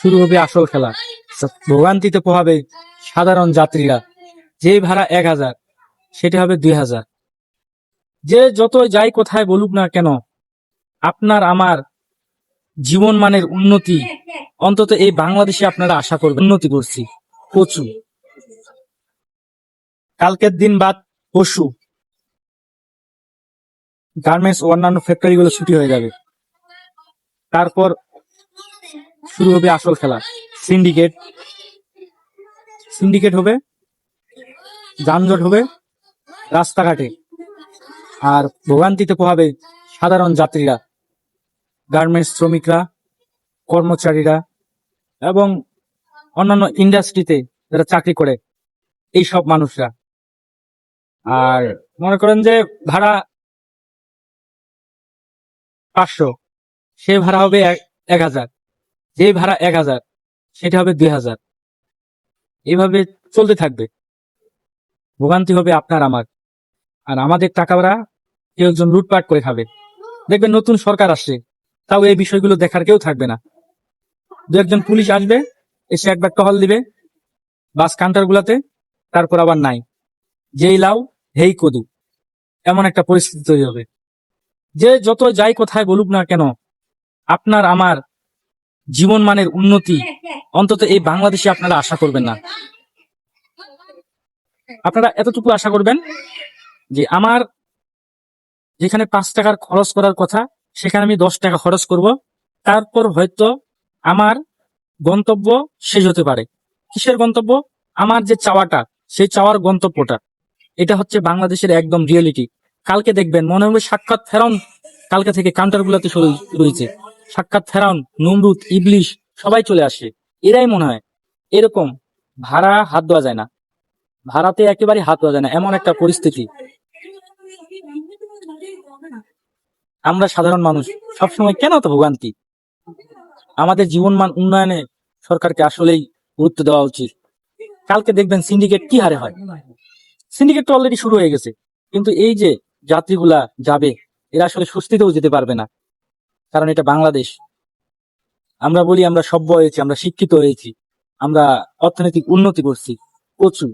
শুরু হবে আসল খেলা। ভোগান্তিতে পোহাবে সাধারণ যাত্রীরা। যে ভাড়া ১,০০০ সেটা হবে ২,০০০। যে যত যাই কোথায় বলুক না কেন, আপনার আমার জীবন মানের উন্নতি অন্তত এই বাংলাদেশে আপনারা আশা করবেন। উন্নতি করছি প্রচুর। কালকের দিন বাদ পরশু গার্মেন্টস ও অন্যান্য ফ্যাক্টরি গুলো ছুটি হয়ে যাবে। তারপর শুরু হবে আসল খেলা। সিন্ডিকেট সিন্ডিকেট হবে, যানজট হবে রাস্তাঘাটে, আর ভোগান্তিতে পোহাবে সাধারণ যাত্রীরা, গার্মেন্টস শ্রমিকরা, কর্মচারীরা এবং অন্যান্য ইন্ডাস্ট্রিতে যারা চাকরি করে এই সব মানুষরা। আর মনে করেন যে ভাড়া ৫০০, সে ভাড়া হবে ১,০০০। যে ভাড়া ১,০০০ সেটা হবে ২,০০০। এইভাবে চলতে থাকবে। ভোগান্তি হবে আপনার আমার, আর আমাদের টাকা ভাড়া কেউ একজন লুটপাট করে খাবে। দেখবেন নতুন সরকার আসছে, তাও এই বিষয়গুলো দেখার কেউ থাকবে না। দু একজন পুলিশ আসবে, এসে একবার টহল দিবে বাস কাউন্টার গুলাতে, তারপর আবার নাই। যেই লাউ হেই কদু, এমন একটা পরিস্থিতি তৈরি হবে। যে যত যাই কোথায় বলুক না কেন, আপনার আমার জীবন মানের উন্নতি অন্তত এই বাংলাদেশে আপনারা আশা করবেন না। আপনারা এতটুকু আশা করবেন যে আমার যেখানে ৫ টাকার খরচ করার কথা, সেখানে আমি ১০ টাকা খরচ করব। তারপর হয়তো আমার গন্তব্য শেষ হতে পারে। কিসের গন্তব্য? আমার যে চাওয়াটা, সেই চাওয়ার গন্তব্যটা। এটা হচ্ছে বাংলাদেশের একদম রিয়েলিটি। কালকে দেখবেন মনে হবে সাক্ষাৎ ফেরাউন কালকে থেকে কাউন্টার গুলাতে রয়েছে। সাক্ষাৎ ফেরাউন, নমরুদ, ইবলিশ সবাই চলে আসে। এরাই মনে হয় এরকম। ভাড়া হাত দেওয়া যায় না, ভাড়াতে একেবারে হাত দেওয়া যায় না, এমন একটা পরিস্থিতি। আমরা সাধারণ মানুষ সবসময় কেন তো ভোগান্তি? আমাদের জীবন মান উন্নয়নে সরকারকে আসলেই গুরুত্ব দেওয়া উচিত। কালকে দেখবেন সিন্ডিকেট কি হারে হয়। সিন্ডিকেট তো অলরেডি শুরু হয়ে গেছে, কিন্তু এই যে যাত্রীগুলা যাবে, এরা আসলে স্বস্তিতেও যেতে পারবে না। কারণ এটা বাংলাদেশ। আমরা বলি আমরা সভ্য হয়েছি, আমরা শিক্ষিত হয়েছি, আমরা অর্থনৈতিক উন্নতি করছি প্রচুর,